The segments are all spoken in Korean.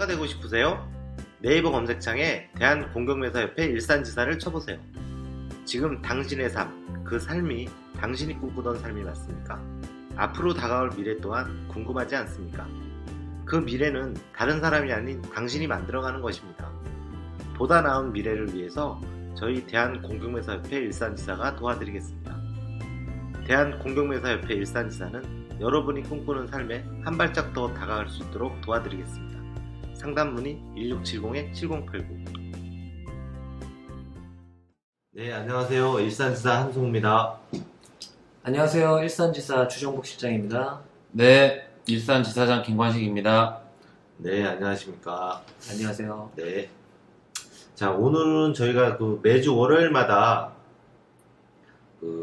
기사가 되고 싶으세요? 네이버 검색창에 대한공경매사협회 일산지사를 쳐보세요. 지금 당신의 삶, 그 삶이 당신이 꿈꾸던 삶이 맞습니까? 앞으로 다가올 미래 또한 궁금하지 않습니까? 그 미래는 다른 사람이 아닌 당신이 만들어가는 것입니다. 보다 나은 미래를 위해서 저희 대한공경매사협회 일산지사가 도와드리겠습니다. 대한공경매사협회 일산지사는 여러분이 꿈꾸는 삶에 한 발짝 더 다가갈 수 있도록 도와드리겠습니다. 상담 문의 1670-7089. 네, 안녕하세요. 일산지사 한송우입니다. 안녕하세요. 일산지사 주정복 실장입니다. 네, 일산지사장 김관식입니다. 네, 안녕하십니까. 안녕하세요. 네. 자, 오늘은 저희가 매주 월요일마다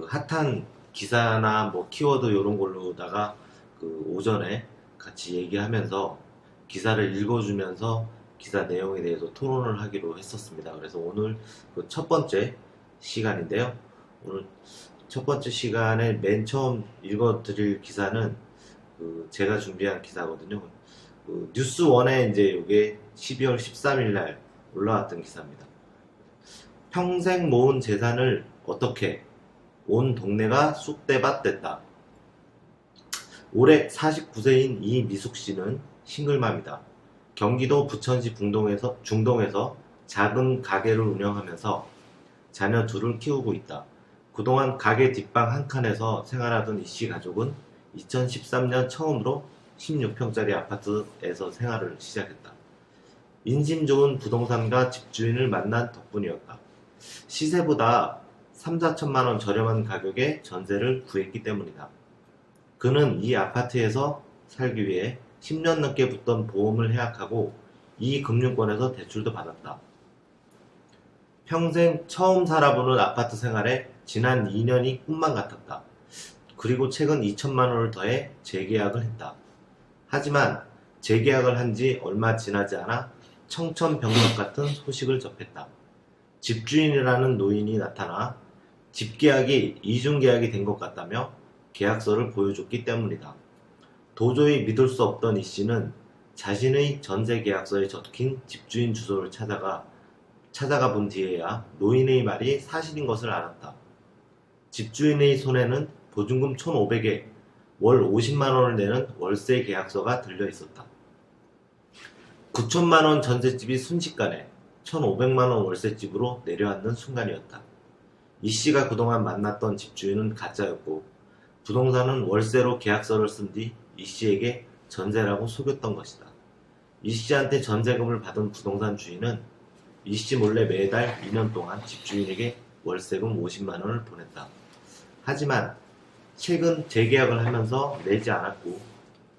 핫한 기사나 키워드 이런 걸로다가 오전에 같이 얘기하면서 기사를 읽어주면서 기사 내용에 대해서 토론을 하기로 했었습니다. 그래서 오늘 첫 번째 시간인데요. 오늘 첫 번째 시간에 맨 처음 읽어드릴 기사는 제가 준비한 기사거든요. 뉴스원에 이제 이게 12월 13일 날 올라왔던 기사입니다. 평생 모은 재산을 어떻게 온 동네가 쑥대밭 됐다. 올해 49세인 이미숙 씨는 싱글맘이다. 경기도 부천시 중동에서 작은 가게를 운영하면서 자녀 둘을 키우고 있다. 그동안 가게 뒷방 한 칸에서 생활하던 이 씨 가족은 2013년 처음으로 16평짜리 아파트에서 생활을 시작했다. 인심 좋은 부동산가 집주인을 만난 덕분이었다. 시세보다 3, 4천만 원 저렴한 가격에 전세를 구했기 때문이다. 그는 이 아파트에서 살기 위해 10년 넘게 붙던 보험을 해약하고 이 금융권에서 대출도 받았다. 평생 처음 살아보는 아파트 생활에 지난 2년이 꿈만 같았다. 그리고 최근 2천만 원을 더해 재계약을 했다. 하지만 재계약을 한 지 얼마 지나지 않아 청천벽력 같은 소식을 접했다. 집주인이라는 노인이 나타나 집계약이 이중계약이 된 것 같다며 계약서를 보여줬기 때문이다. 도저히 믿을 수 없던 이 씨는 자신의 전세계약서에 적힌 집주인 주소를 찾아가 본 뒤에야 노인의 말이 사실인 것을 알았다. 집주인의 손에는 보증금 1,500에 월 50만 원을 내는 월세 계약서가 들려 있었다. 9천만 원 전셋집이 순식간에 1,500만 원 월세집으로 내려앉는 순간이었다. 이 씨가 그동안 만났던 집주인은 가짜였고 부동산은 월세로 계약서를 쓴 뒤 이 씨에게 전세라고 속였던 것이다. 이 씨한테 전세금을 받은 부동산 주인은 이 씨 몰래 매달 2년 동안 집주인에게 월세금 50만 원을 보냈다. 하지만 최근 재계약을 하면서 내지 않았고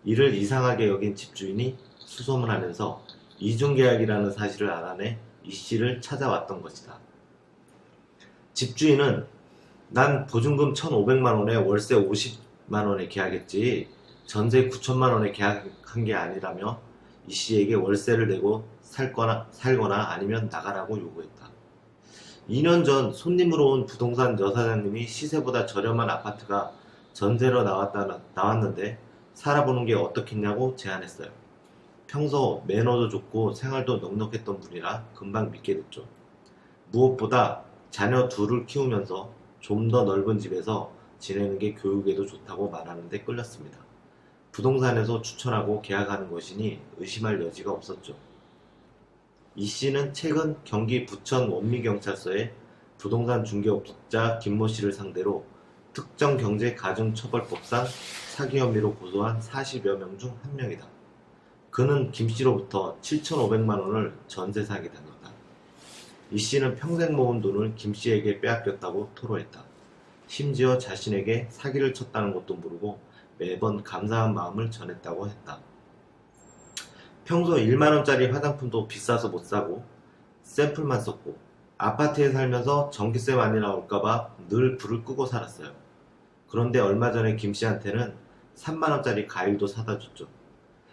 이를 이상하게 여긴 집주인이 수소문하면서 이중계약이라는 사실을 알아내 이 씨를 찾아왔던 것이다. 집주인은 난 보증금 1,500만 원에 월세 50만 원에 계약했지 전세 9천만 원에 계약한 게 아니라며 이 씨에게 월세를 내고 살거나 아니면 나가라고 요구했다. 2년 전 손님으로 온 부동산 여사장님이 시세보다 저렴한 아파트가 전세로 나왔는데 살아보는 게 어떻겠냐고 제안했어요. 평소 매너도 좋고 생활도 넉넉했던 분이라 금방 믿게 됐죠. 무엇보다 자녀 둘을 키우면서 좀 더 넓은 집에서 지내는 게 교육에도 좋다고 말하는데 끌렸습니다. 부동산에서 추천하고 계약하는 것이니 의심할 여지가 없었죠. 이 씨는 최근 경기 부천 원미경찰서에 부동산 중개업자 김모 씨를 상대로 특정경제가중처벌법상 사기 혐의로 고소한 40여 명 중 한 명이다. 그는 김 씨로부터 7,500만 원을 전세 사기 당했다. 이 씨는 평생 모은 돈을 김 씨에게 빼앗겼다고 토로했다. 심지어 자신에게 사기를 쳤다는 것도 모르고 매번 감사한 마음을 전했다고 했다. 평소 1만원짜리 화장품도 비싸서 못 사고 샘플만 썼고 아파트에 살면서 전기세 많이 나올까봐 늘 불을 끄고 살았어요. 그런데 얼마 전에 김 씨한테는 3만원짜리 과일도 사다 줬죠.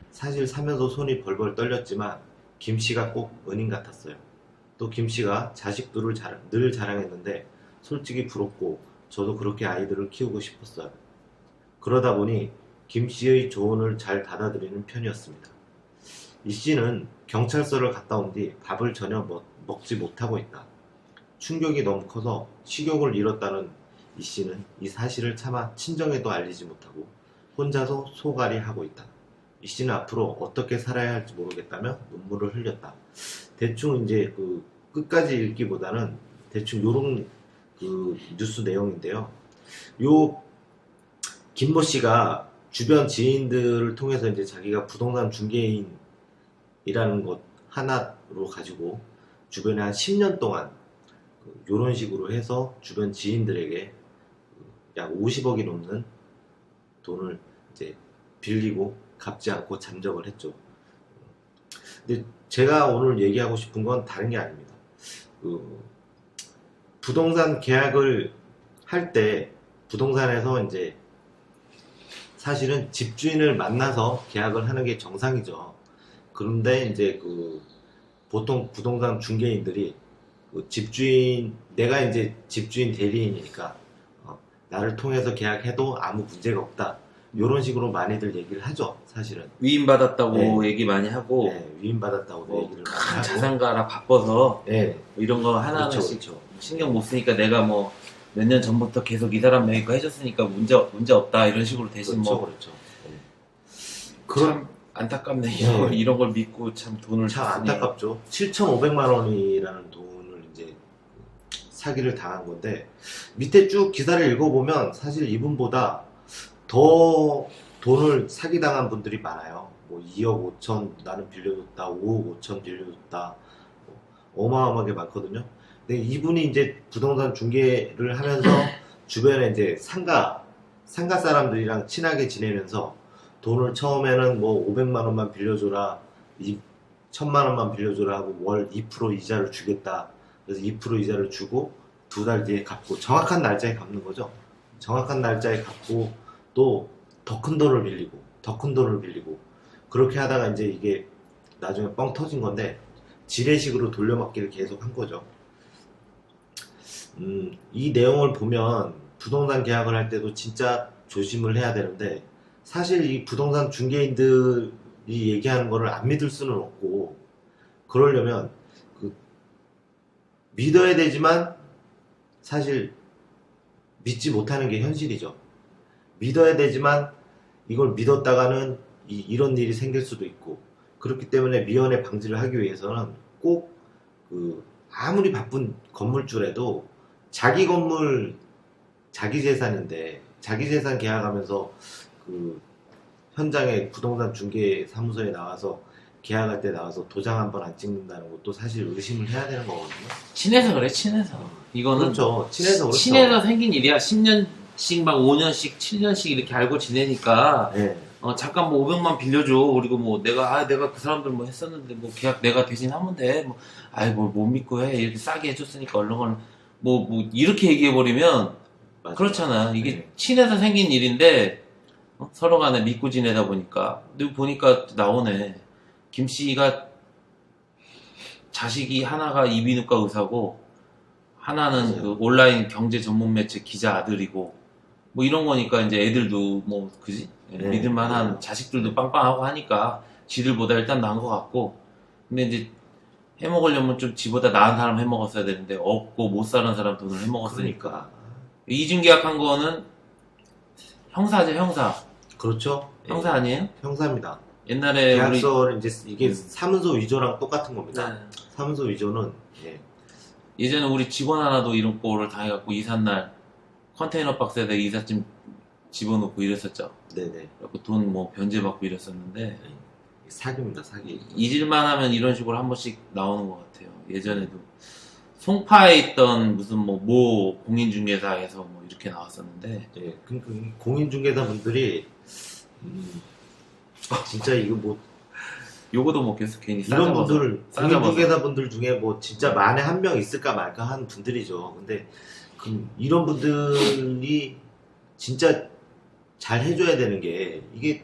사실 사면서 손이 벌벌 떨렸지만 김 씨가 꼭 은인 같았어요. 또 김 씨가 자식들을 늘 자랑했는데 솔직히 부럽고 저도 그렇게 아이들을 키우고 싶었어요. 그러다 보니 김 씨의 조언을 잘 받아들이는 편이었습니다. 이 씨는 경찰서를 갔다 온 뒤 밥을 전혀 먹지 못하고 있다. 충격이 너무 커서 식욕을 잃었다는 이 씨는 이 사실을 차마 친정에도 알리지 못하고 혼자서 소갈이하고 있다. 이 씨는 앞으로 어떻게 살아야 할지 모르겠다며 눈물을 흘렸다. 대충 이제 그 끝까지 읽기보다는 대충 요런 그 뉴스 내용인데요. 요 김모 씨가 주변 지인들을 통해서 이제 자기가 부동산 중개인이라는 것 하나로 가지고 주변에 한 10년 동안 요런 식으로 해서 주변 지인들에게 약 50억이 넘는 돈을 이제 빌리고 갚지 않고 잠적을 했죠. 근데 제가 오늘 얘기하고 싶은 건 다른 게 아닙니다. 부동산 계약을 할 때 부동산에서 이제 사실은 집주인을 만나서 계약을 하는 게 정상이죠. 그런데 이제 보통 부동산 중개인들이 내가 이제 집주인 대리인이니까 나를 통해서 계약해도 아무 문제가 없다. 이런 식으로 많이들 얘기를 하죠, 사실은. 위임받았다고 네. 얘기 많이 하고, 네, 위임받았다고 뭐, 얘기를 많이 큰 하고. 자산가라 바빠서, 네, 뭐 이런 거 하나하나씩 그렇죠. 신경 못 쓰니까 내가 뭐, 몇 년 전부터 계속 이 사람 메이커 해줬으니까 문제 없다. 이런 식으로 대신 그렇죠, 뭐, 그렇죠. 네. 참 안타깝네. 네. 이런 걸 믿고 참 돈을 참 줬으니. 안타깝죠. 7,500만 원이라는 돈을 이제 사기를 당한 건데, 밑에 쭉 기사를 읽어보면 사실 이분보다 더 돈을 사기당한 분들이 많아요. 뭐 2억 5천 나는 빌려줬다, 5억 5천 빌려줬다, 어마어마하게 많거든요. 근데 이분이 이제 부동산 중개를 하면서 주변에 이제 상가 사람들이랑 친하게 지내면서 돈을 처음에는 뭐 500만 원만 빌려줘라, 1000만 원만 빌려줘라 하고 월 2% 이자를 주겠다. 그래서 2% 이자를 주고 2달 뒤에 갚고, 정확한 날짜에 갚는 거죠. 정확한 날짜에 갚고 또 더 큰 돈을 빌리고 더 큰 돈을 빌리고, 그렇게 하다가 이제 이게 나중에 뻥 터진 건데 지뢰식으로 돌려막기를 계속 한 거죠. 이 내용을 보면 부동산 계약을 할 때도 진짜 조심을 해야 되는데, 사실 이 부동산 중개인들이 얘기하는 거를 안 믿을 수는 없고, 그러려면 믿어야 되지만 사실 믿지 못하는 게 현실이죠. 믿어야 되지만 이걸 믿었다가는 이런 일이 생길 수도 있고, 그렇기 때문에 미연에 방지를 하기 위해서는 꼭 아무리 바쁜 건물주라도 자기 건물 자기 재산인데, 자기 재산 계약하면서 현장에 부동산 중개 사무소에 나와서 계약할 때 나와서 도장 한 번 안 찍는다는 것도 사실 의심을 해야 되는 거거든요. 친해서 그래, 친해서. 이거는 그렇죠. 친해서 그렇죠. 친해서 생긴 일이야. 10년씩 막 5년씩 7년씩 이렇게 알고 지내니까 네. 잠깐 뭐 500만 빌려줘. 그리고 뭐 내가 그 사람들 뭐 했었는데 뭐 계약 내가 대신 하면 돼. 뭐 못 믿고 해. 이렇게 싸게 해줬으니까 얼른 뭐 이렇게 얘기해 버리면 맞아요. 그렇잖아. 이게 네. 친해서 생긴 일인데 서로 간에 믿고 지내다 보니까. 근데 보니까 나오네. 김 씨가 자식이 하나가 이비인후과 의사고 하나는 맞아요. 그 온라인 경제 전문 매체 기자 아들이고 뭐 이런 거니까 이제 애들도 뭐 그지 네, 믿을만한 맞아요. 자식들도 빵빵하고 하니까 지들보다 일단 나은 것 같고, 근데 이제 해먹으려면 좀 지보다 나은 사람 해먹었어야 되는데 없고 못 사는 사람 돈을 해먹었으니까. 그러니까. 이중계약한 거는 형사죠, 형사. 그렇죠. 형사 아니에요? 형사입니다. 옛날에 계약서를 이제 이게 사문서 위조랑 똑같은 겁니다. 네. 사문서 위조는 예전에 우리 직원 하나도 이런 꼴을 당해갖고 이삿날 컨테이너 박스에다 이삿짐 집어넣고 이랬었죠. 네네. 그래갖고 돈 뭐 변제받고 이랬었는데 사기입니다, 사기. 잊을만 하면 이런 식으로 한 번씩 나오는 것 같아요. 예전에도 송파에 있던 무슨 모 공인중개사에서 뭐 이렇게 나왔었는데. 예, 공인중개사 분들이 진짜 이거 뭐 요거도 뭐 계속 괜히 이런 분들, 싸잡아서. 공인중개사 분들 중에 뭐 진짜 만에 한 명 있을까 말까 하는 분들이죠. 근데 이런 분들이 진짜 잘 해줘야 되는 게, 이게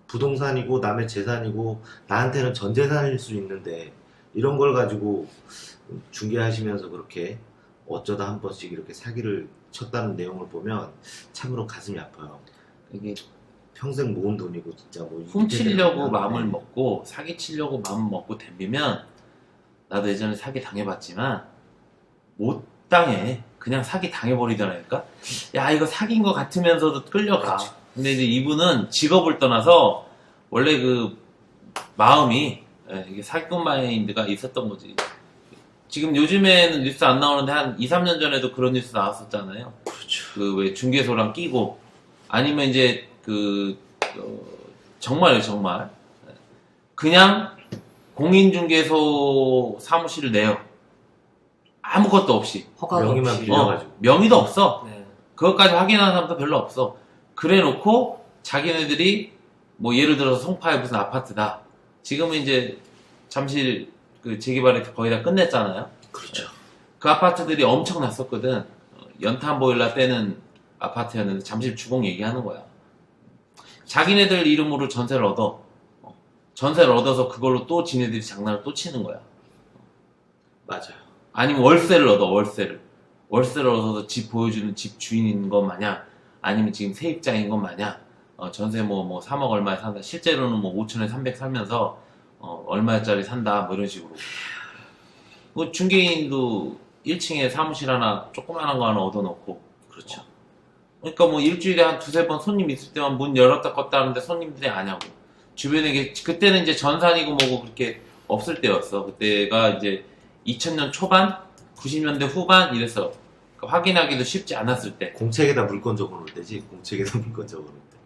부동산이고 남의 재산이고 나한테는 전 재산일 수 있는데 이런 걸 가지고 중개하시면서 그렇게 어쩌다 한 번씩 이렇게 사기를 쳤다는 내용을 보면 참으로 가슴이 아파요. 이게 평생 모은 돈이고 진짜 뭐 훔치려고 이렇게 마음을 되면 먹고 사기치려고 마음 먹고 덤비면 나도 예전에 사기 당해봤지만 못 당해. 그냥 사기 당해버리더라니까. 야 이거 사기인 것 같으면서도 끌려가. 그렇지. 근데 이제 이분은 직업을 떠나서 원래 그 마음이 이게 사기꾼 마인드가 있었던 거지. 지금 요즘에는 뉴스 안 나오는데 한 2, 3년 전에도 그런 뉴스 나왔었잖아요. 그렇죠. 그 왜 중개소랑 끼고 아니면 이제 그 정말요 정말 그냥 공인중개소 사무실을 내요. 아무것도 없이 허가도 명의만 없이. 빌려가지고. 명의도 없어. 네. 그것까지 확인하는 사람도 별로 없어. 그래 놓고 자기네들이 뭐 예를 들어서 송파에 무슨 아파트다. 지금은 이제 잠실 그 재개발이 거의 다 끝냈잖아요. 그렇죠. 그 아파트들이 엄청 났었거든. 연탄 보일러 떼는 아파트였는데 잠실 주공 얘기하는 거야. 자기네들 이름으로 전세를 얻어. 전세를 얻어서 그걸로 또 지네들이 장난을 또 치는 거야. 맞아요. 아니면 월세를 얻어, 월세를. 월세를 얻어서 집 보여주는 집 주인인 것 마냥, 아니면 지금 세입자인 것 마냥, 전세 뭐 3억 얼마에 산다. 실제로는 뭐 5천에 300 살면서, 얼마짜리 산다. 뭐 이런 식으로. 뭐 중개인도 1층에 사무실 하나, 조그만한 거 하나 얻어놓고. 그렇죠. 그러니까 뭐 일주일에 한 두세 번 손님 있을 때만 문 열었다 껐다 하는데 손님들이 안 하고. 주변에 그때는 이제 전산이고 뭐고 그렇게 없을 때였어. 그때가 이제 2000년 초반, 90년대 후반 이랬어. 그러니까 확인하기도 쉽지 않았을 때. 공책에다 물건 적어놓을 때지. 공책에다 물건 적어놓을 때.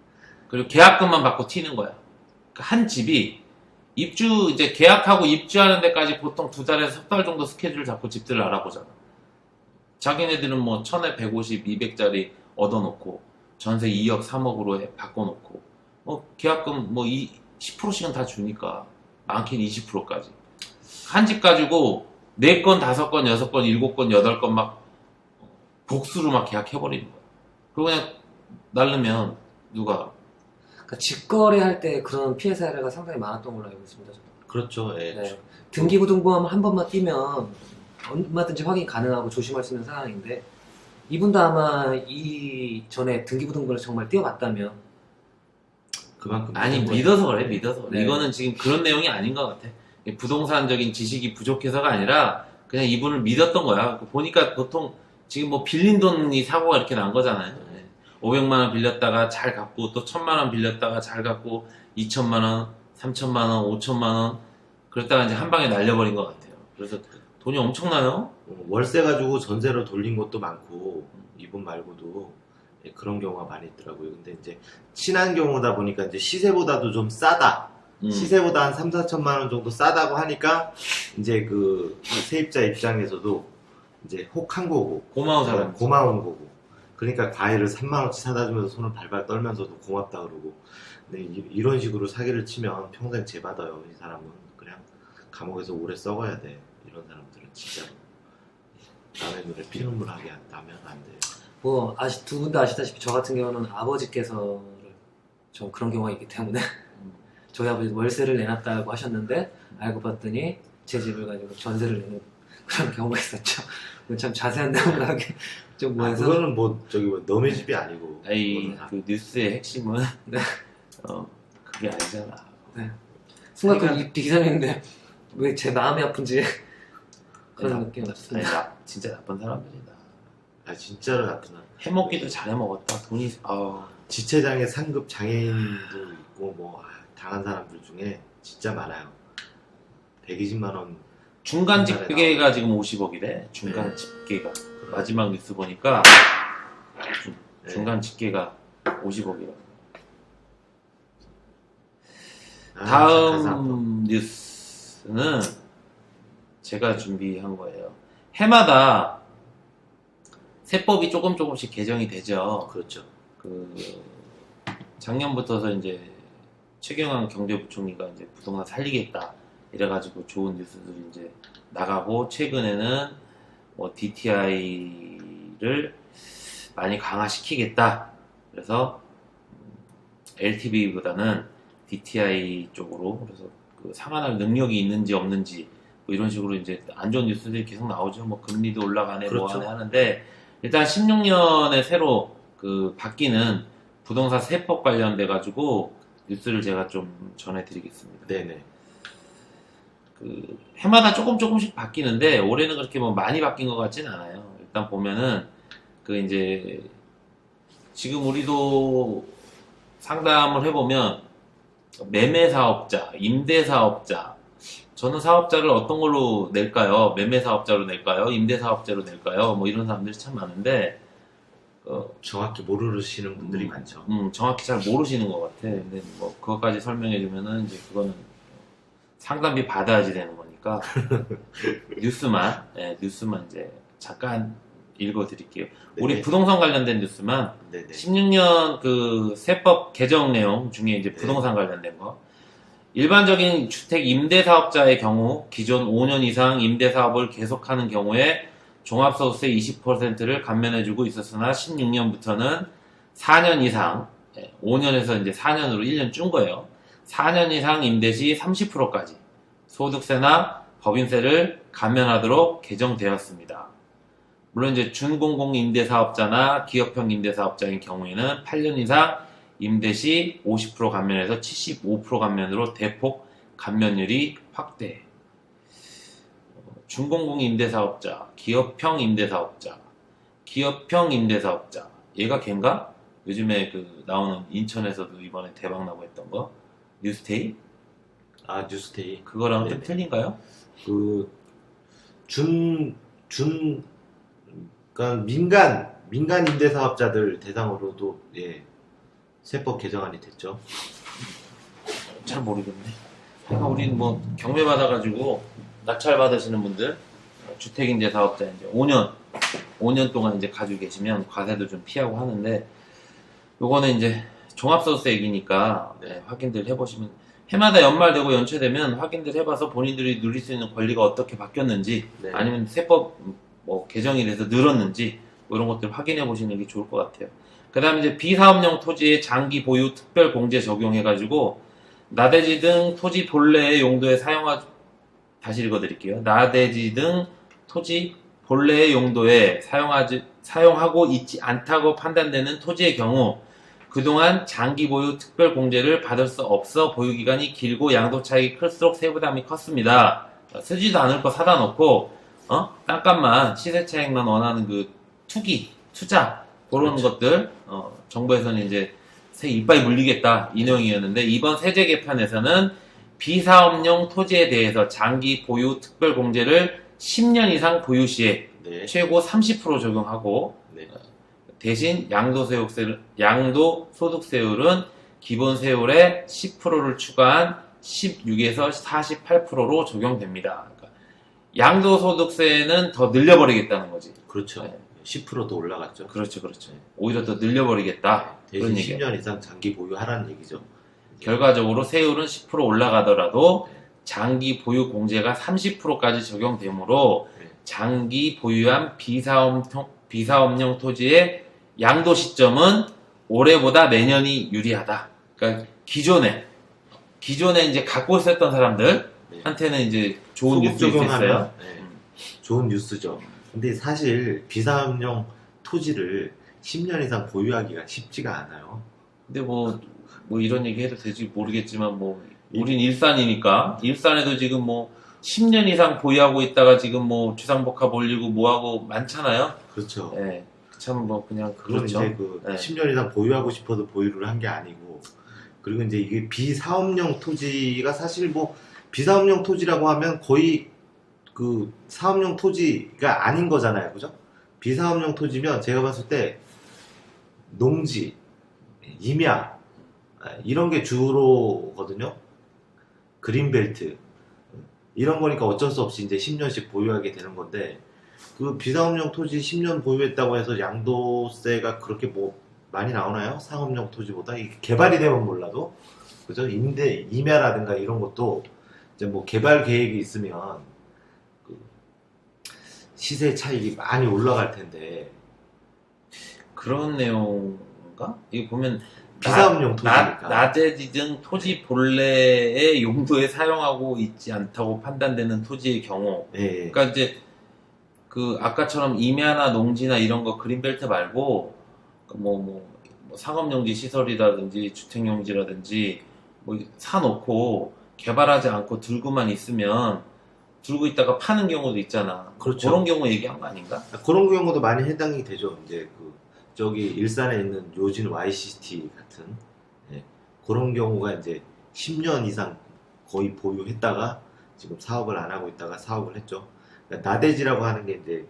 그리고 계약금만 받고 튀는 거야. 그러니까 한 집이 이제 계약하고 입주하는 데까지 보통 2달에서 석 달 정도 스케줄을 잡고 집들을 알아보잖아. 자기네들은 뭐 1000에 150, 200짜리 얻어놓고 전세 2억, 3억으로 바꿔놓고 계약금 뭐 10%씩은 다 주니까 많게는 20%까지. 한 집 가지고 4건, 5건, 6건, 7건, 8건 막 복수로 막 계약해버리는 거야. 그리고 그냥 날르면 누가 그러니까 직거래할 때 그런 피해 사례가 상당히 많았던 걸로 알고 있습니다. 저는. 그렇죠. 예. 네. 등기부등본 한 번만 띄면 얼마든지 확인 가능하고 조심할 수 있는 상황인데 이분도 아마 이 전에 등기부등본을 정말 띄워봤다면 그만큼 아니 믿은 믿어서 그래 믿어서 그래. 네. 이거는 지금 그런 내용이 아닌 것 같아. 부동산적인 지식이 부족해서가 아니라 그냥 이분을 믿었던 거야. 보니까 보통 지금 뭐 빌린 돈이 사고가 이렇게 난 거잖아요. 500만 원 빌렸다가 잘 갚고 또 1000만 원 빌렸다가 잘 갚고 2천만 원, 3천만 원, 5천만 원 그랬다가 이제 한 방에 날려버린 것 같아요. 그래서 돈이 엄청나요. 월세 가지고 전세로 돌린 것도 많고 이분 말고도 예, 그런 경우가 많이 있더라고요. 근데 이제 친한 경우다 보니까 이제 시세보다도 좀 싸다. 시세보다 한 3, 4천만 원 정도 싸다고 하니까 이제 그 세입자 입장에서도 이제 혹한 거고 고마운 사람. 고마운 거고 그러니까 과일을 3만 원치 사다 주면서 손을 발발 떨면서도 고맙다 그러고 근데 이런 식으로 사기를 치면 평생 죄받아요. 이 사람은 그냥 감옥에서 오래 썩어야 돼. 이런 사람들은 진짜로 남의 눈에 피눈물 하게 나면 안 돼. 뭐 두 분 다 아시다시피 저 같은 경우는 아버지께서 좀 그런 경우가 있기 때문에 저희 아버지 월세를 내놨다고 하셨는데 알고 봤더니 제 집을 가지고 전세를 내는 그런 경우가 있었죠. 참 자세한 내용을 하기 좀 뭐해서 그거는 뭐 저기 뭐 너네 집이 아니고 아이 그거는 그 뉴스의 핵심은 네. 그게 아니잖아. 순간 그러니까- 그 기사님인데 왜 제 마음이 아픈지 그런 아니, 느낌이 아니, 났습니다. 진짜 나쁜 사람들이다. 아 진짜로 나쁜 사람. 해먹기도 잘 해먹었다. 돈이 지체장애 상급 장애인도 있고 뭐 당한 사람들 중에 진짜 많아요. 120만 원 중간 집계가 지금 50억이래. 중간 집계가 마지막 뉴스 보니까 네. 중간 집계가 50억이라. 착한 사람. 다음 뉴스는 제가 준비한 거예요. 해마다 세법이 조금씩 개정이 되죠. 그렇죠. 그 작년부터서 이제 최경환 경제부총리가 이제 부동산 살리겠다 이래가지고 좋은 뉴스들이 이제 나가고 최근에는 뭐 DTI를 많이 강화시키겠다. 그래서 LTV보다는 DTI 쪽으로 그래서 그 상환할 능력이 있는지 없는지 뭐 이런 식으로 이제 안 좋은 뉴스들이 계속 나오죠. 뭐 금리도 올라가네 그렇죠. 뭐하네 하는데 일단 16년에 새로 그 바뀌는 부동산 세법 관련돼 가지고 뉴스를 제가 좀 전해드리겠습니다. 네네. 그 해마다 조금씩 바뀌는데 올해는 그렇게 뭐 많이 바뀐 것 같진 않아요. 일단 보면은 그 이제 지금 우리도 상담을 해보면 매매 사업자, 임대 사업자, 저는 사업자를 어떤 걸로 낼까요? 매매 사업자로 낼까요? 임대 사업자로 낼까요? 뭐 이런 사람들이 참 많은데 정확히 모르시는 분들이 많죠. 정확히 잘 모르시는 것 같아. 근데 뭐 그것까지 설명해주면은 이제 그거는 상담비 받아야지 되는 거니까 뉴스만 이제 잠깐 읽어드릴게요. 우리 네네. 부동산 관련된 뉴스만 네네. 16년 그 세법 개정 내용 중에 이제 부동산 관련된 거. 일반적인 주택 임대 사업자의 경우 기존 5년 이상 임대 사업을 계속하는 경우에 종합소득세 20%를 감면해주고 있었으나 16년부터는 4년 이상, 5년에서 이제 4년으로 1년 준 거예요. 4년 이상 임대 시 30%까지 소득세나 법인세를 감면하도록 개정되었습니다. 물론 이제 준공공 임대사업자나 기업형 임대사업자인 경우에는 8년 이상 임대 시 50% 감면에서 75% 감면으로 대폭 감면율이 확대. 준공공 임대사업자, 기업형 임대사업자, 기업형 임대사업자. 얘가 걔인가? 요즘에 그 나오는 인천에서도 이번에 대박 나고 했던 거 뉴스테이? 아, 뉴스데이. 그거랑 좀 네네. 틀린가요? 그, 그러니까 민간 임대사업자들 대상으로도, 예, 세법 개정안이 됐죠. 잘 모르겠네. 그러니까 우리는 뭐 경매 받아가지고 낙찰 받으시는 분들 주택임대 사업자 이제 5년 동안 이제 가지고 계시면 과세도 좀 피하고 하는데 요거는 이제 종합소득세액이니까 네. 확인들 해보시면 해마다 연말되고 연체되면 확인들 해봐서 본인들이 누릴 수 있는 권리가 어떻게 바뀌었는지 네. 아니면 세법 뭐 개정이 돼서 늘었는지 뭐 이런 것들 확인해 보시는 게 좋을 것 같아요. 그 다음에 이제 비사업용 토지의 장기 보유 특별 공제 적용해가지고 나대지 등 토지 본래의 용도에 다시 읽어드릴게요. 나대지 등 토지 본래의 용도에 사용하고 있지 않다고 판단되는 토지의 경우 그동안 장기 보유 특별 공제를 받을 수 없어 보유기간이 길고 양도 차익이 클수록 세부담이 컸습니다. 쓰지도 않을 거 사다 놓고 땅값만 시세 차익만 원하는 그 투자 그런 그렇죠. 것들 정부에서는 이제 세 이빨이 물리겠다 이 내용이었는데 이번 세제 개편에서는 비사업용 토지에 대해서 장기 보유 특별 공제를 10년 이상 보유 시에 네. 최고 30% 적용하고 네. 대신 양도소득세율은 기본 세율의 10%를 추가한 16에서 48%로 적용됩니다. 그러니까 양도소득세는 더 늘려버리겠다는 거지. 그렇죠. 네. 10%도 올라갔죠. 그렇죠. 오히려 더 늘려버리겠다. 대신 그런 얘기예요. 10년 이상 장기 보유하라는 얘기죠. 결과적으로 세율은 10% 올라가더라도 네. 장기 보유 공제가 30%까지 적용되므로 네. 장기 보유한 비사업용 토지의 양도 시점은 올해보다 내년이 유리하다. 그러니까 기존에 이제 갖고 있었던 사람들한테는 이제 좋은 소급 뉴스일 수 있어요. 적용하면 네. 좋은 뉴스죠. 근데 사실 비사업용 토지를 10년 이상 보유하기가 쉽지가 않아요. 근데 뭐 이런 얘기 해도 될지 모르겠지만 뭐 우린 일산이니까 일산에도 지금 뭐 10년 이상 보유하고 있다가 지금 뭐 주상복합 올리고 뭐하고 많잖아요. 그렇죠. 예. 참 뭐 그냥 그건 그렇죠. 이제 그 네. 10년 이상 보유하고 싶어도 보유를 한 게 아니고, 그리고 이제 이게 비사업용 토지가 사실 뭐 비사업용 토지라고 하면 거의 그 사업용 토지가 아닌 거잖아요, 그죠? 비사업용 토지면 제가 봤을 때 농지, 임야 이런 게 주로거든요. 그린벨트 이런 거니까 어쩔 수 없이 이제 10년씩 보유하게 되는 건데, 그 비사업용 토지 10년 보유했다고 해서 양도세가 그렇게 뭐 많이 나오나요? 상업용 토지보다 이게 개발이 되면 몰라도 그죠? 임야라든가 이런 것도 이제 뭐 개발 계획이 있으면 그 시세 차익이 많이 올라갈 텐데. 그런 내용인가? 이거 보면 비사업용 토지니까. 나대지 등 토지 본래의 용도에 사용하고 있지 않다고 판단되는 토지의 경우 예. 그러니까 이제 그 아까처럼 임야나 농지나 이런 거 그린벨트 말고 뭐 상업용지 시설이라든지 주택용지라든지 뭐 사놓고 개발하지 않고 들고만 있으면 들고 있다가 파는 경우도 있잖아. 그렇죠. 그런 경우 얘기한 거 아닌가? 그런 경우도 많이 해당이 되죠. 이제 저기 일산에 있는 요진 YCT 같은 그런 경우가 이제 10년 이상 거의 보유했다가 지금 사업을 안 하고 있다가 사업을 했죠. 그러니까 나대지라고 하는 게 이제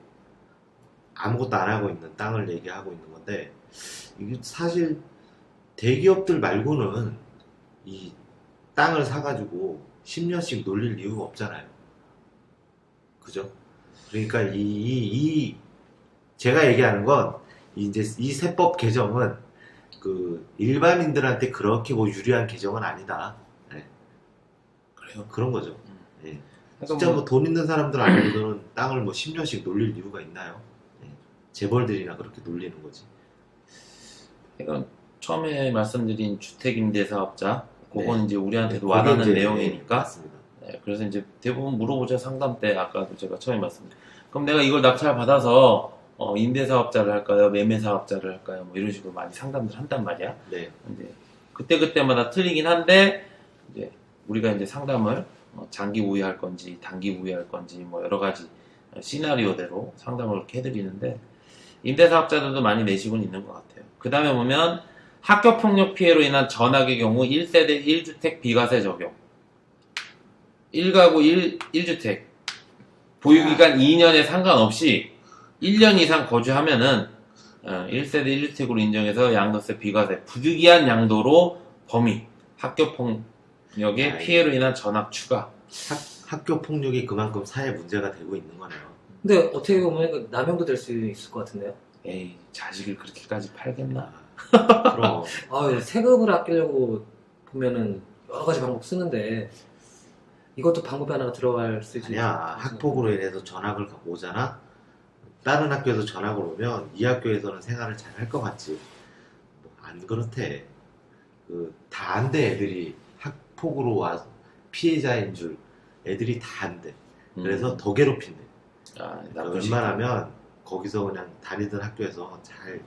아무것도 안 하고 있는 땅을 얘기하고 있는 건데, 이게 사실 대기업들 말고는 이 땅을 사가지고 10년씩 놀릴 이유가 없잖아요. 그죠? 그러니까 제가 얘기하는 건 이제 이 세법 개정은 일반인들한테 그렇게 뭐 유리한 개정은 아니다. 그래요. 그런 거죠. 예. 그러니까 진짜 뭐 돈 있는 사람들 아니고는 땅을 뭐 10년씩 놀릴 이유가 있나요? 재벌들이나 그렇게 놀리는 거지. 그러니까 처음에 말씀드린 주택임대사업자, 그건 네. 이제 우리한테도 그게 와닿는 이제, 내용이니까. 맞습니다. 네, 그래서 이제 대부분 물어보죠. 상담 때 아까도 제가 처음에 말씀드린. 그럼 내가 이걸 낙찰 받아서 임대사업자를 할까요? 매매사업자를 할까요? 뭐 이런 식으로 많이 상담들 한단 말이야. 네. 이제 그때그때마다 틀리긴 한데, 이제 우리가 이제 상담을 장기 보유할 건지 단기 보유할 건지 뭐 여러 가지 시나리오대로 상담을 이렇게 해드리는데, 임대사업자들도 많이 내시고는 있는 것 같아요. 그 다음에 보면 학교폭력 피해로 인한 전학의 경우 1세대 1주택 비과세 적용. 1가구 1주택 보유기간 2년에 상관없이 1년 이상 거주하면은 1세대 1주택으로 인정해서 양도세 비과세 부득이한 양도로 범위 학교폭력의 피해로 인한 전학 추가. 학교 폭력이 그만큼 사회 문제가 되고 있는 거네요. 근데 어떻게 보면 남용도 될 수 있을 것 같은데요. 에이, 자식을 그렇게까지 팔겠나? 그럼 아유, 세금을 아끼려고 보면은 여러 가지 방법 쓰는데 이것도 방법이 하나가 들어갈 수 있지. 아니야. 학폭으로 인해서 전학을 오잖아. 다른 학교에서 전학을 오면 이 학교에서는 생활을 잘 할 것 같지. 안 그렇대. 다 안 돼. 애들이 학폭으로 와 피해자인 줄 애들이 다 안 돼. 그래서 더 괴롭힌대. 아, 그러니까 나쁜 웬만하면 거기서 그냥 다니던 학교에서 잘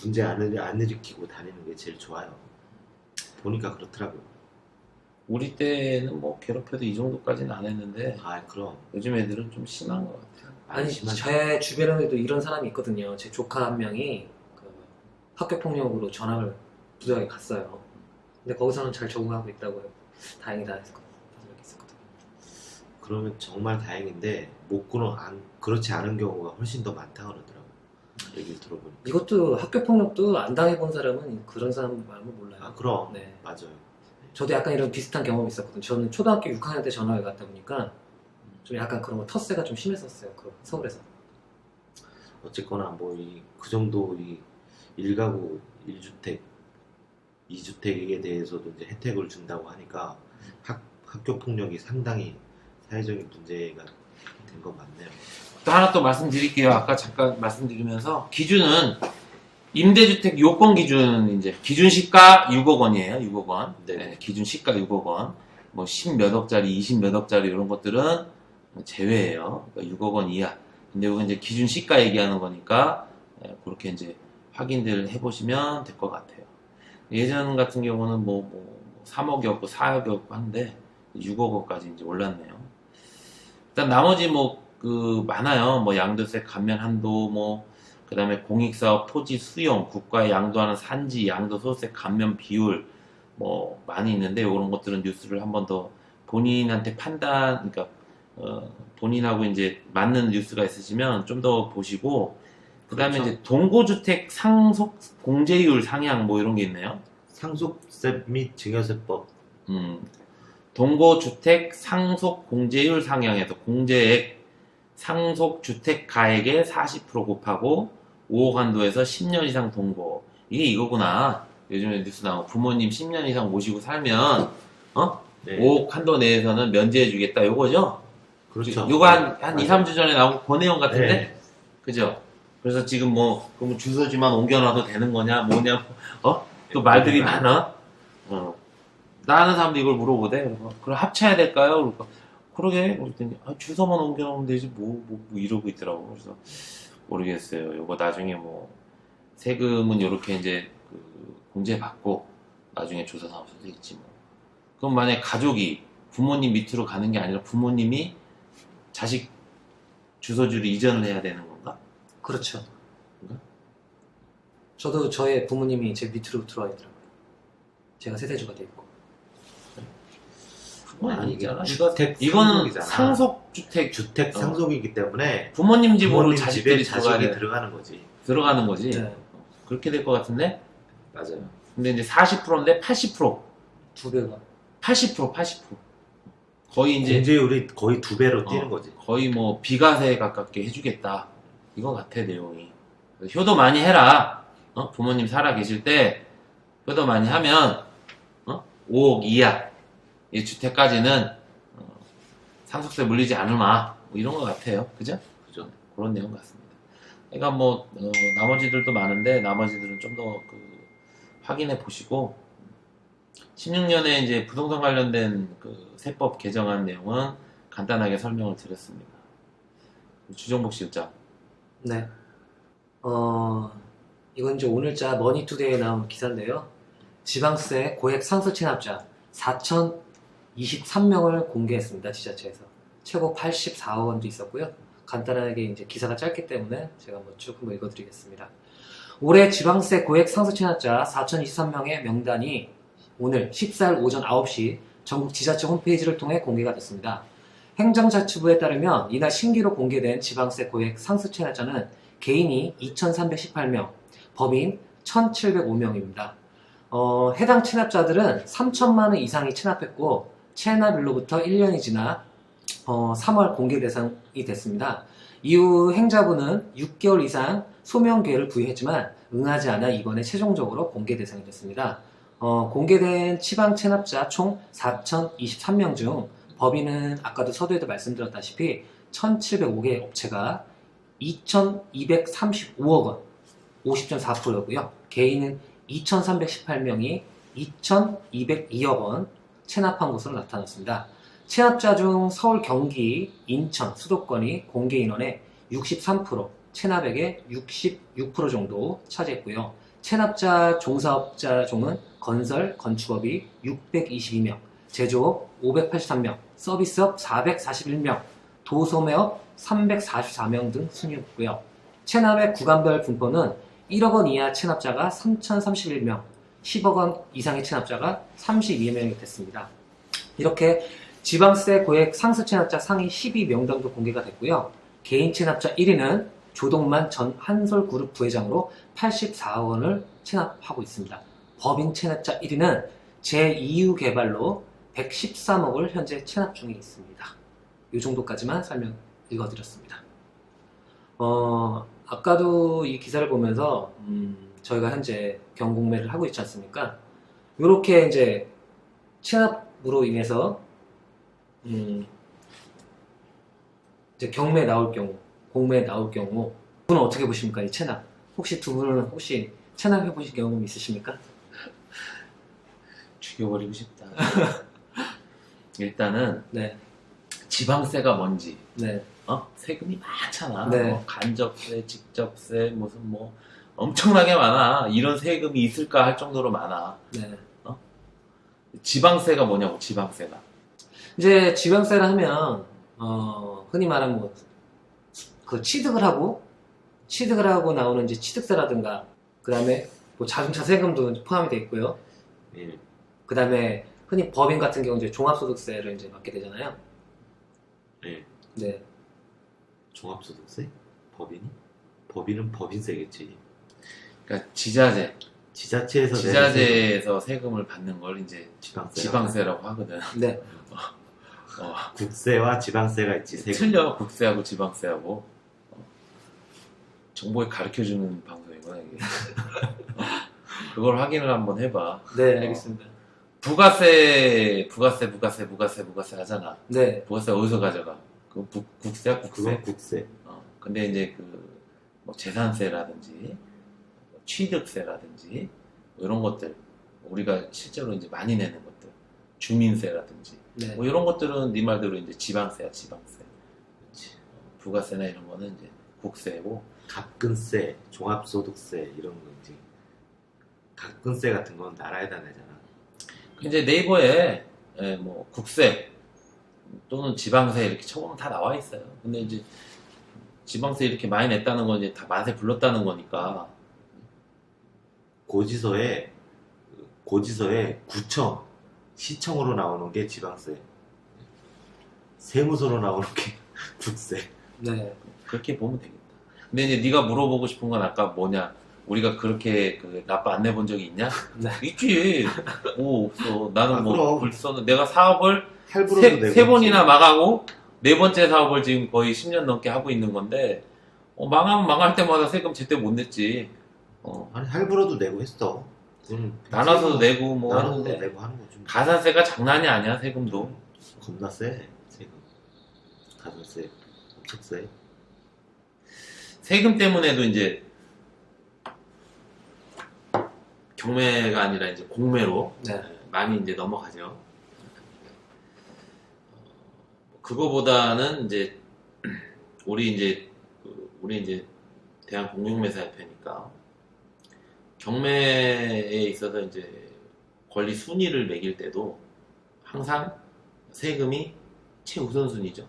문제 안 일으키고 다니는 게 제일 좋아요. 보니까 그렇더라고요. 우리 때는 뭐 괴롭혀도 이 정도까지는 안 했는데 아, 그럼. 요즘 애들은 좀 심한 것 같아요. 아니, 심하죠. 제 주변에도 이런 사람이 있거든요. 제 조카 한 명이 학교 폭력으로 전학을 부득이하게 갔어요. 근데 거기서는 잘 적응하고 있다고 해요. 다행이다 했거든요. 그러면 정말 다행인데 그렇지 않은 경우가 훨씬 더 많다 그러더라고요. 얘기를 들어보니까. 이것도 학교 폭력도 안 당해본 사람은 그런 사람 말은 몰라요. 아, 그럼. 네. 맞아요. 저도 약간 이런 비슷한 경험이 있었거든요. 저는 초등학교 6학년 때 전학을 갔다 보니까 좀 약간 그런 거 텃세가 좀 심했었어요. 서울에서. 어쨌거나 그 정도 1가구 1주택 2주택에 대해서도 이제 혜택을 준다고 하니까 학교 폭력이 상당히 사회적인 문제가 된 건 맞네요. 또 하나 또 말씀드릴게요. 아까 잠깐 말씀드리면서 기준은 임대주택 요건 기준 이제 기준 시가 6억 원이에요. 6억 원. 네, 기준 시가 6억 원. 뭐 10몇 억짜리, 20 몇 억짜리 이런 것들은 제외예요. 그러니까 6억 원 이하. 근데 이건 이제 기준 시가 얘기하는 거니까 그렇게 이제 확인들 해보시면 될 것 같아요. 예전 같은 경우는 뭐 3억이었고 4억이었고 한데 6억 원까지 이제 올랐네요. 일단 나머지 많아요. 양도세 감면 한도, 그 다음에 공익사업 토지 수용, 국가에 양도하는 산지, 양도소득세 감면 비율, 많이 있는데, 이런 것들은 뉴스를 한 번 더 본인한테 그러니까, 본인하고 이제 맞는 뉴스가 있으시면 좀 더 보시고, 그 다음에 그렇죠. 이제 동고주택 상속 공제율 상향 이런 게 있네요. 상속세 및 증여세법. 동고주택 상속 공제율 상향에서 공제액 상속주택 가액의 40% 곱하고 5억 한도에서 10년 이상 동고. 이게 이거구나. 요즘에 뉴스 나오고 부모님 10년 이상 모시고 살면 네. 5억 한도 내에서는 면제해 주겠다 이거죠? 그렇죠. 이거 한 맞아요. 2, 3주 전에 나온 권혜영 같은데? 네. 그죠? 그래서 지금 그럼 주소지만 옮겨놔도 되는 거냐 뭐냐 또 말들이 많아. 나 아는 사람도 이걸 물어보대. 그래서 그럼 합쳐야 될까요? 그러니까 그러게. 그랬더니 주소만 옮겨놓으면 되지 뭐 이러고 있더라고. 그래서 모르겠어요. 이거 나중에 세금은 이렇게 이제 그 공제받고 나중에 조사사무소도 있지 뭐. 그럼 만약에 가족이 부모님 밑으로 가는 게 아니라 부모님이 자식 주소지로 이전을 해야 되는 건가? 그렇죠. 그런가? 저도 저의 부모님이 제 밑으로 들어와 있더라고요. 제가 세대주가 돼 있고. 그건 아니, 이게 아니잖아. 이거는 상속이잖아. 상속주택 주택 어. 상속이기 때문에 부모님 집으로 부모님 자식들이 집에 자식이 들어가는 들어가는 거지. 거지. 네. 그렇게 될 것 같은데. 맞아요. 근데 이제 40%인데 80%, 두 배가. 80%. 거의 이제 공제율이 거의 2배로 뛰는 어, 거지. 거의 뭐 비과세 가깝게 해주겠다. 이거 같아 내용이. 효도 많이 해라. 부모님 살아 계실 때 효도 많이 하면 5억 이하 이 주택까지는 상속세 물리지 않으마. 뭐 이런 것 같아요. 그죠? 그죠? 그런 내용 같습니다. 그러니까 뭐 나머지들도 많은데 나머지들은 좀 더 확인해 보시고 16년에 이제 부동산 관련된 그 세법 개정안 내용은 간단하게 설명을 드렸습니다. 주정복 실장. 네. 이건 이제 오늘자 머니투데이에 나온 기사인데요. 지방세 고액 상속 체납자 4,023명을 공개했습니다. 지자체에서. 최고 84억 원도 있었고요. 간단하게 이제 기사가 짧기 때문에 제가 쭉 한번 읽어드리겠습니다. 올해 지방세 고액 상속 체납자 4,023명의 명단이 오늘 14일 오전 9시 전국 지자체 홈페이지를 통해 공개가 됐습니다. 행정자치부에 따르면 이날 신규로 공개된 지방세 고액 상속 체납자는 개인이 2,318명, 법인 1,705명입니다. 해당 체납자들은 3천만 원 이상이 체납했고 체납일로부터 1년이 지나 3월 공개 대상이 됐습니다. 이후 행자부는 6개월 이상 소명 기회를 부여했지만 응하지 않아 이번에 최종적으로 공개 대상이 됐습니다. 공개된 지방 체납자 총 4,023명 중 법인은 아까도 서두에도 말씀드렸다시피 1,705개 업체가 2,235억 원, 50.4%였고요. 개인은 2,318명이 2,202억 원 체납한 것으로 나타났습니다. 체납자 중 서울, 경기, 인천, 수도권이 공개 인원의 63%, 체납액의 66% 정도 차지했고요. 체납자 종사업자 종은 건설, 건축업이 622명, 제조업 583명, 서비스업 441명, 도소매업 344명 등 순이었고요. 체납액 구간별 분포는 1억 원 이하 체납자가 3,031명, 10억 원 이상의 체납자가 32명이 됐습니다. 이렇게 지방세 고액 상속 체납자 상위 12명단도 공개가 됐고요. 개인 체납자 1위는 조동만 전 한솔그룹 부회장으로 84억 원을 체납하고 있습니다. 법인 체납자 1위는 제2유 개발로 113억을 현재 체납 중에 있습니다. 이 정도까지만 설명 읽어드렸습니다. 아까도 이 기사를 보면서 저희가 현재 경공매를 하고 있지 않습니까? 이렇게 이제 체납으로 인해서 이제 경매 나올 경우, 공매 나올 경우, 두 분은 어떻게 보십니까? 이 체납. 혹시 두 분은 혹시 체납해 보신 경험 있으십니까? 죽여버리고 싶다. 일단은 네, 지방세가 뭔지 네, 세금이 많잖아. 네. 뭐 간접세, 직접세, 무슨 뭐 엄청나게 많아. 이런 세금이 있을까 할 정도로 많아. 네. 지방세가 뭐냐고, 지방세가. 이제 지방세를 하면 흔히 말하는 뭐 그 취득을 하고 나오는 이제 취득세라든가 그 다음에 뭐 자동차 세금도 포함이 돼 있고요. 예. 그 다음에 흔히 법인 같은 경우 이제 종합소득세를 이제 받게 되잖아요. 예. 네, 종합소득세? 법인은 법인세겠지. 그러니까 지자재, 지자체에서 지자재에서 세금을 받는 걸 이제 지방세. 지방세라고 하거든. 네, 국세와 지방세가 있지. 세금. 틀려, 국세하고 지방세하고. 정보에 가르쳐주는 방송이구나, 이게. 그걸 확인을 한번 해봐. 네, 알겠습니다. 부가세 하잖아. 네, 부가세 어디서 가져가? 그건 국세야, 국세. 그건 국세. 근데 이제 뭐 재산세라든지, 뭐 취득세라든지, 뭐 이런 것들, 우리가 실제로 이제 많이 내는 것들, 주민세라든지, 네, 뭐 이런 것들은 네 말대로 이제 지방세야, 지방세. 부가세나 이런 거는 이제 국세고, 갑근세, 종합소득세 이런 건지. 갑근세 같은 건 나라에다 내잖아. 이제 네이버에 뭐 국세 또는 지방세 이렇게 쳐보면 다 나와 있어요. 근데 이제 지방세 이렇게 많이 냈다는 건 이제 다 맛에 불렀다는 거니까. 고지서에 구청, 시청으로 나오는 게 지방세, 세무서로 나오는 게 국세. 네. 그렇게 보면 되겠다. 근데 이제 네가 물어보고 싶은 건 아까 뭐냐? 우리가 그렇게 그 납부 안 내본 적이 있냐? 네. 있지. 뭐 없어. 나는 뭐 그럼. 불써는 내가 사업을 할부로도 내고 세 번이나 있지. 망하고 네 번째 사업을 지금 거의 10년 넘게 하고 있는 건데 망하면 망할 때마다 세금 제때 못 냈지. 아니 할부로도 내고 했어. 나눠서 내고 뭐 나눠서 하는데 내고 하는 거지. 가산세가 장난이 아니야 세금도. 겁나 세 세금. 가산세 엄청 세. 세금 때문에도 이제 경매가 아니라 이제 공매로 네. 많이 이제 넘어가죠. 그거보다는 이제 우리 이제 대한공용매사협회니까 경매에 있어서 이제 권리 순위를 매길 때도 항상 세금이 최우선순위죠.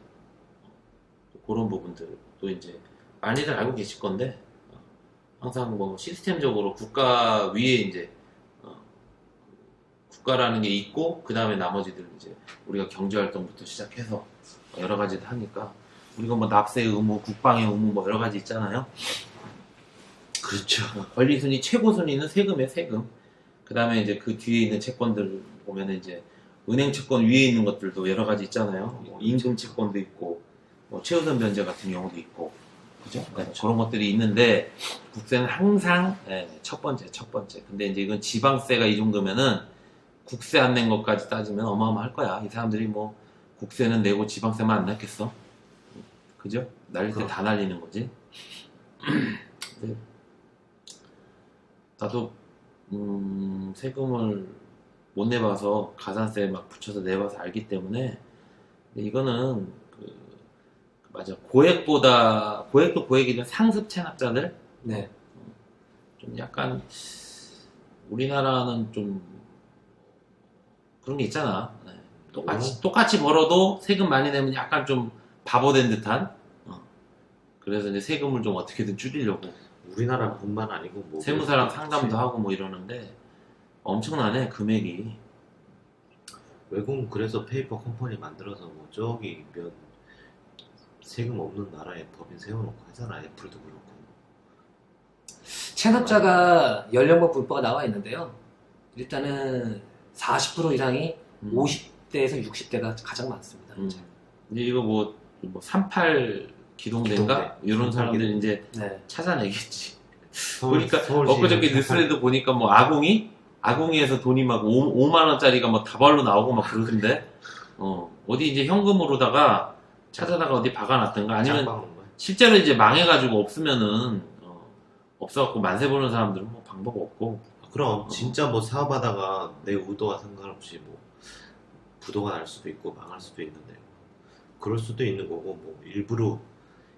그런 부분들도 이제 많이들 알고 계실 건데 항상 뭐 시스템적으로 국가 위에 이제 국가라는 게 있고 그 다음에 나머지들 이제 우리가 경제활동부터 시작해서 여러 가지를 하니까 우리가 뭐 납세 의무, 국방의 의무 뭐 여러 가지 있잖아요. 그렇죠. 권리 순위 최고 순위는 세금이에요, 세금. 그 다음에 이제 그 뒤에 있는 채권들 보면 이제 은행 채권 위에 있는 것들도 여러 가지 있잖아요. 뭐 임금 채권도 있고, 뭐 최우선 변제 같은 경우도 있고, 그죠? 네, 그런 것들이 있는데 국세는 항상 첫 번째. 근데 이제 이건 지방세가 이 정도면은 국세 안 낸 것까지 따지면 어마어마할 거야. 이 사람들이 뭐 국세는 내고 지방세만 안 냈겠어? 그죠? 날릴 때 다 날리는 거지. 근데 나도 세금을 못 내봐서 가산세 막 붙여서 내봐서 알기 때문에 근데 이거는 맞아 고액도 고액이든 상습 체납자들 네. 좀 약간 우리나라는 좀 그런 게 있잖아. 네. 똑같이 벌어도 세금 많이 내면 약간 좀 바보된 듯한. 그래서 이제 세금을 좀 어떻게든 줄이려고. 우리나라뿐만 아니고 뭐 세무사랑 상담도 하고 뭐 이러는데 엄청나네 금액이. 외국은 그래서 페이퍼 컴퍼니 만들어서 뭐 저기 몇 세금 없는 나라에 법인 세워놓고 하잖아. 애플도 그렇고. 체납자가 연령별 분포가 나와 있는데요. 일단은 40% 이상이 50대에서 60대가 가장 많습니다. 이제 이거 뭐 38 기동대인가? 이런 사람들 이제 네. 찾아내겠지. 서울, 그러니까 서울시 엊그저께 뉴스에도 보니까 뭐 아궁이에서 돈이 막 5만 원짜리가 뭐 다발로 나오고 막 그러던데 어디 이제 현금으로다가 찾아다가 어디 박아놨던가 아니면 짝박는 거야. 실제로 이제 망해가지고 없으면은 없어갖고 만세 보는 사람들은 뭐 방법 없고 그럼 진짜 뭐 사업하다가 내 의도와 상관없이 뭐 부도가 날 수도 있고 망할 수도 있는데 그럴 수도 있는 거고 뭐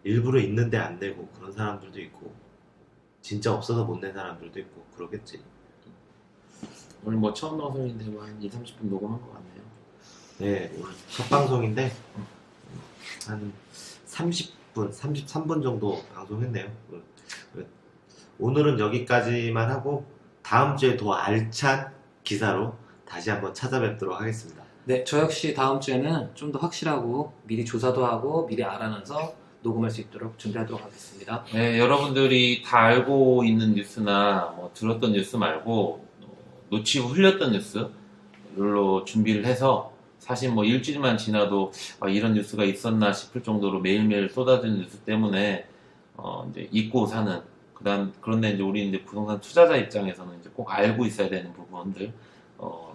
일부러 있는데 안 내고 그런 사람들도 있고 진짜 없어서 못 낸 사람들도 있고 그러겠지. 오늘 뭐 처음 방송인데 뭐 한 2-30분 녹음한 것 같네요. 네, 오늘 첫 방송인데 한 30분, 33분 정도 방송했네요. 오늘은 여기까지만 하고 다음 주에 더 알찬 기사로 다시 한번 찾아뵙도록 하겠습니다. 네, 저 역시 다음 주에는 좀 더 확실하고 미리 조사도 하고 미리 알아놔서 녹음할 수 있도록 준비하도록 하겠습니다. 네, 여러분들이 다 알고 있는 뉴스나 뭐 들었던 뉴스 말고 놓치고 흘렸던 뉴스로 준비를 해서 사실 뭐 일주일만 지나도 이런 뉴스가 있었나 싶을 정도로 매일매일 쏟아지는 뉴스 때문에 이제 잊고 사는 그런데 이제 우리 이제 부동산 투자자 입장에서는 이제 꼭 알고 있어야 되는 부분들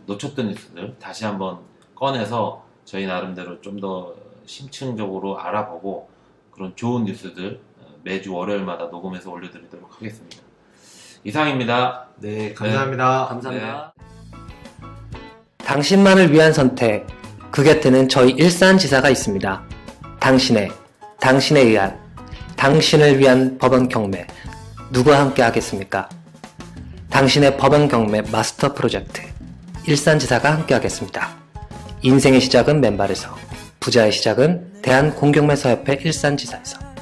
놓쳤던 뉴스들 다시 한번 꺼내서 저희 나름대로 좀 더 심층적으로 알아보고 그런 좋은 뉴스들 매주 월요일마다 녹음해서 올려드리도록 하겠습니다. 이상입니다. 네, 감사합니다. 감사합니다. 당신만을 위한 선택. 그 곁에는 저희 일산지사가 있습니다. 당신에 의한 당신을 위한 법원 경매 누구와 함께 하겠습니까? 당신의 법원 경매 마스터 프로젝트 일산지사가 함께 하겠습니다. 인생의 시작은 맨발에서, 부자의 시작은 대한공경매사협회 일산지사에서.